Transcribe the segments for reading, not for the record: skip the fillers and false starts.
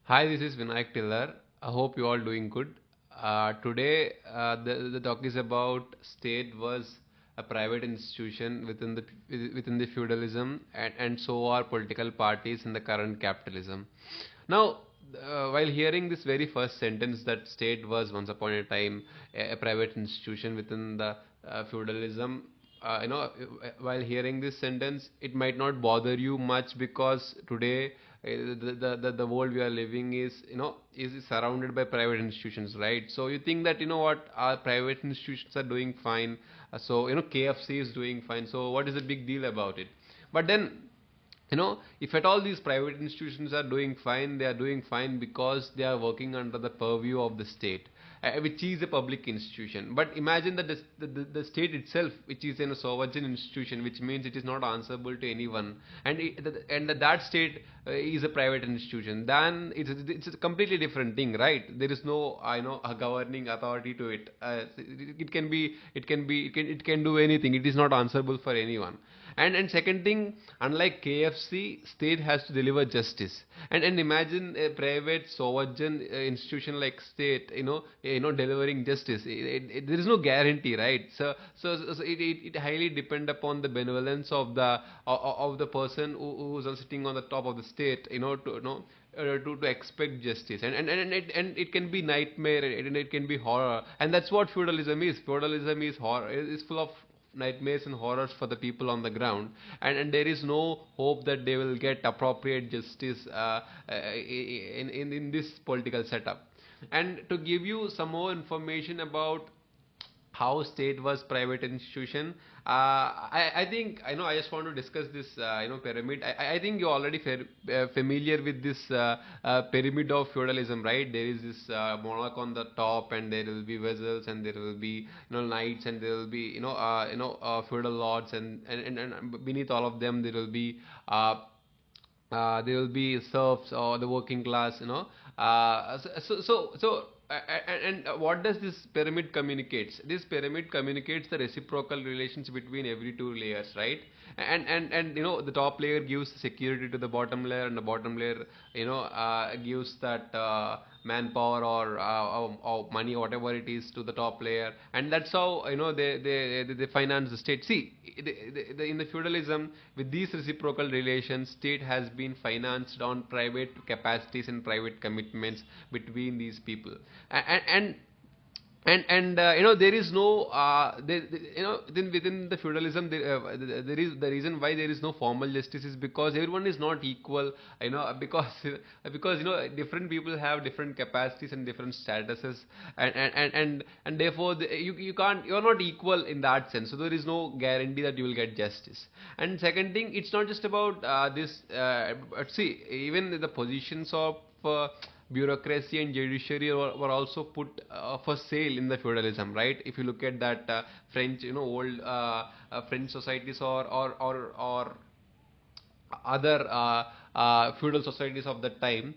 Hi, this is Vinayak Tiller. I hope you all doing good. Today, the talk is about state was a private institution within the feudalism, and so are political parties in the current capitalism. Now, while hearing this very first sentence that state was once upon a time a private institution within the feudalism, while hearing this sentence, it might not bother you much because today the world we are living is surrounded by private institutions, right? So you think that what our private institutions are doing fine, KFC is doing fine, so what is the big deal about it? But then if at all these private institutions are doing fine, they are doing fine because they are working under the purview of the state, which is a public institution. But imagine that the state itself, which is a sovereign institution, which means it is not answerable to anyone, that state is a private institution, then it's a completely different thing, right? There is no a governing authority to it. It can do anything. It is not answerable for anyone. And second thing, unlike KFC, state has to deliver justice. And imagine a private sovereign institution like state, delivering justice. There is no guarantee, right? So it highly depend upon the benevolence of the person who's sitting on the top of the state, to expect justice, and it can be nightmare, and it can be horror, and that's what feudalism is. Feudalism is horror. It is full of nightmares and horrors for the people on the ground, and there is no hope that they will get appropriate justice in this political setup. And to give you some more information about how state was private institution, I think I just want to discuss this pyramid. I think you're already familiar with this pyramid of feudalism, right? There is this monarch on the top, and there will be vassals, and there will be knights, and there will be feudal lords, and beneath all of them there will be serfs or the working class. And what does this pyramid communicates? This pyramid communicates the reciprocal relations between every two layers, right? And the top layer gives security to the bottom layer, and the bottom layer gives that manpower or money, whatever it is, to the top layer, and that's how they finance the state. See, in the feudalism, with these reciprocal relations, state has been financed on private capacities and private commitments between these people, and there is no within the feudalism, there is the reason why there is no formal justice is because everyone is not equal, because different people have different capacities and different statuses, and therefore you're not equal in that sense, so there is no guarantee that you will get justice. And second thing, it's not just about this see, even the positions of bureaucracy and judiciary were also put for sale in the feudalism, right? If you look at that French, old French societies, or other feudal societies of that time,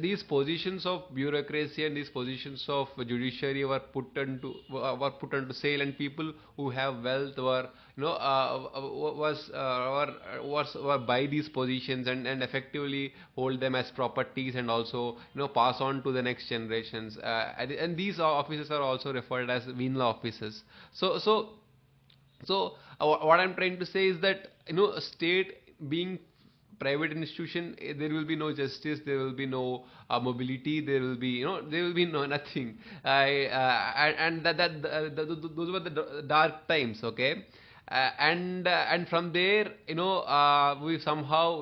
these positions of bureaucracy and these positions of judiciary were put into sale, and people who have wealth were were buy these positions, and effectively hold them as properties, and also pass on to the next generations, and these offices are also referred as Vinla offices. So what I'm trying to say is that state being private institution, there will be no justice, there will be no mobility, there will be no nothing. And those were the dark times, okay. And from there, we somehow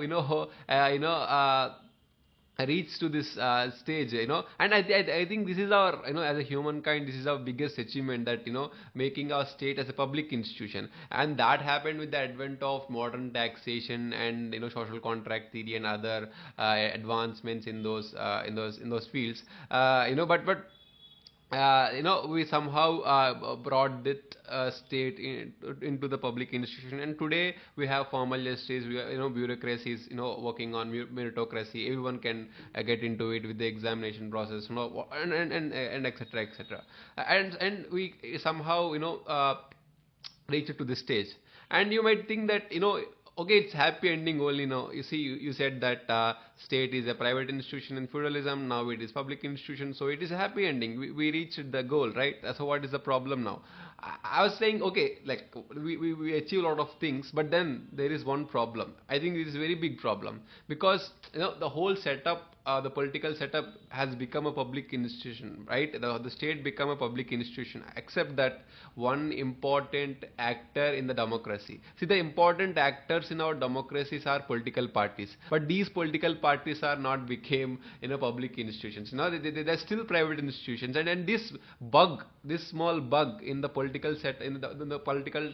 reach to this stage, and I think this is our, as a humankind, this is our biggest achievement, that making our state as a public institution. And that happened with the advent of modern taxation and social contract theory and other advancements in those fields, but we somehow brought that state into the public institution, and today we have formal justice, we have, bureaucracies, working on meritocracy. Everyone can get into it with the examination process, and etc, etc, and we somehow reach to this stage. And you might think that okay, it's happy ending only now. You see, you said that state is a private institution in feudalism. Now it is public institution, so it is a happy ending. We reached the goal, right? So what is the problem now? I was saying, okay, like we achieve a lot of things, but then there is one problem. I think it is a very big problem because the whole setup, the political setup has become a public institution, right? The state become a public institution, except that one important actor in the democracy. See, the important actors in our democracies are political parties, but these political parties are not became public institutions. Now they're still private institutions, and this bug, this small bug in the political in the political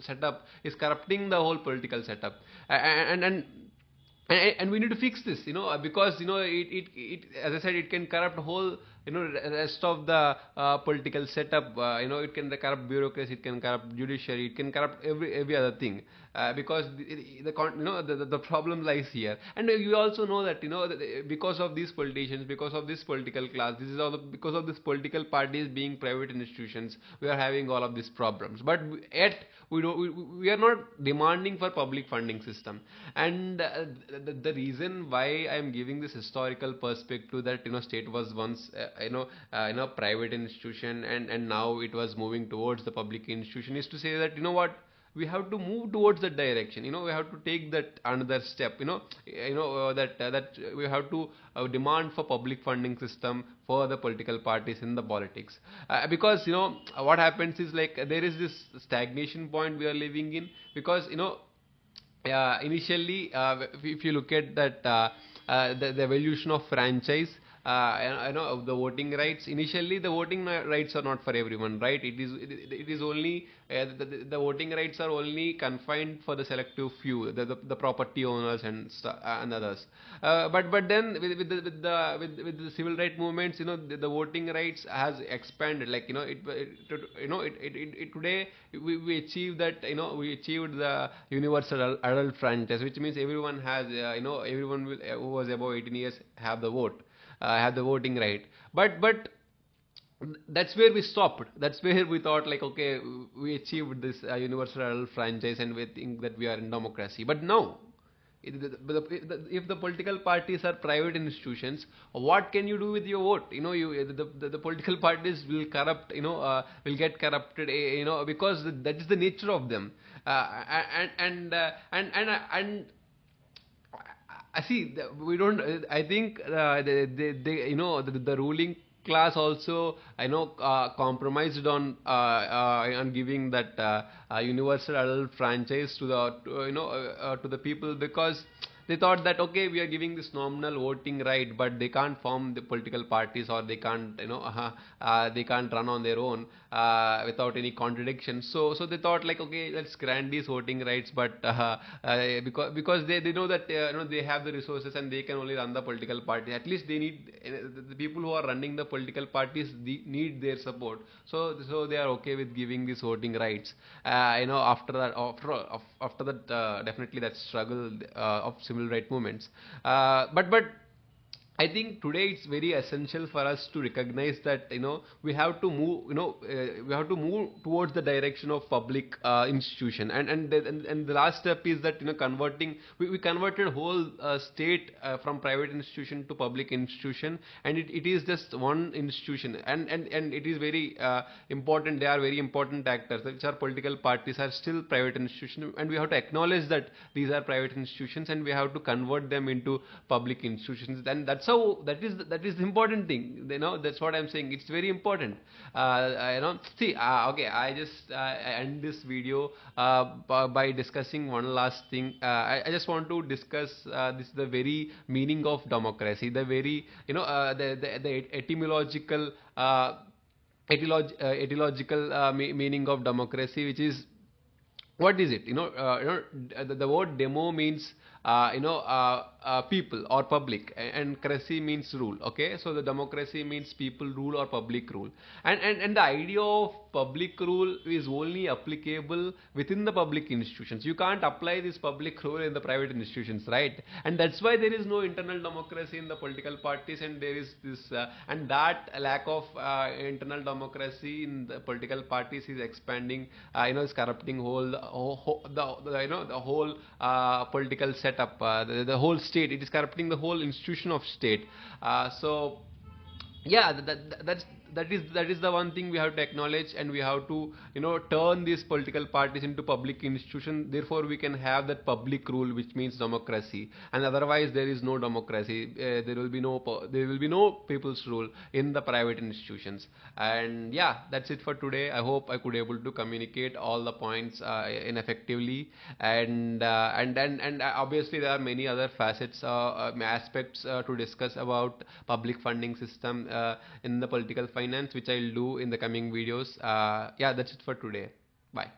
setup is corrupting the whole political setup, and we need to fix this, because it as I said, it can corrupt whole rest of the political setup. It can corrupt bureaucracy, it can corrupt judiciary, it can corrupt every other thing, because the problem lies here. And you also know that because of these politicians, because of this political class, this is all because of this political parties being private institutions, we are having all of these problems. But yet we are not demanding for public funding system. And the reason why I am giving this historical perspective, that state was once private institution, and now it was moving towards the public institution, is to say that what, we have to move towards that direction. We have to take that another step. That we have to demand for public funding system for the political parties in the politics, because what happens is, like, there is this stagnation point we are living in, because initially, if you look at that, the evolution of franchise, of the voting rights. Initially, the voting rights are not for everyone, right? It is only the voting rights are only confined for the selective few, the property owners and others. But then with the civil rights movements, the voting rights has expanded. Like today we achieved that, we achieved the universal adult franchise, which means everyone has everyone who was above 18 years have the vote, have the voting right. But that's where we stopped. That's where we thought, like, okay, we achieved this universal adult franchise, and we think that we are in democracy. But now, if the political parties are private institutions, what can you do with your vote? The political parties will corrupt, will get corrupted, because that is the nature of them. And I see. We don't. I think the ruling class also compromised on giving that universal adult franchise to to the people, because they thought that, okay, we are giving this nominal voting right, but they can't form the political parties, or they can't they can't run on their own without any contradiction. So they thought, like, okay, let's grant these voting rights, but because they know that they have the resources and they can only run the political party. At least they need the people who are running the political parties need their support. So they are okay with giving these voting rights. After that, definitely that struggle of civil rights movements. But I think today it's very essential for us to recognize that we have to move we have to move towards the direction of public institution, and the last step is that converting, we converted whole state from private institution to public institution, and it is just one institution, and it is very important. They are very important actors, which are political parties, are still private institutions, and we have to acknowledge that these are private institutions, and we have to convert them into public institutions. And that is the important thing. That's what I'm saying. It's very important. See, okay, I just end this video by discussing one last thing. I just want to discuss the very meaning of democracy, the very the etymological meaning of democracy, which is, what is it? The word demo means people or public, and cracy means rule. Okay, so the democracy means people rule or public rule, and the idea of public rule is only applicable within the public institutions. You can't apply this public rule in the private institutions, right? And that's why there is no internal democracy in the political parties, and there is this and that lack of internal democracy in the political parties is expanding, is corrupting the whole political setup, the whole state. It is corrupting the whole institution of state. So yeah, that is the one thing we have to acknowledge, and we have to turn these political parties into public institutions. Therefore we can have that public rule, which means democracy, and otherwise there is no democracy. There will be no people's rule in the private institutions. And yeah, that's it for today. I hope I could able to communicate all the points in effectively. And obviously there are many other facets, aspects to discuss about public funding system in the political finance, which I'll do in the coming videos. Yeah, that's it for today. Bye.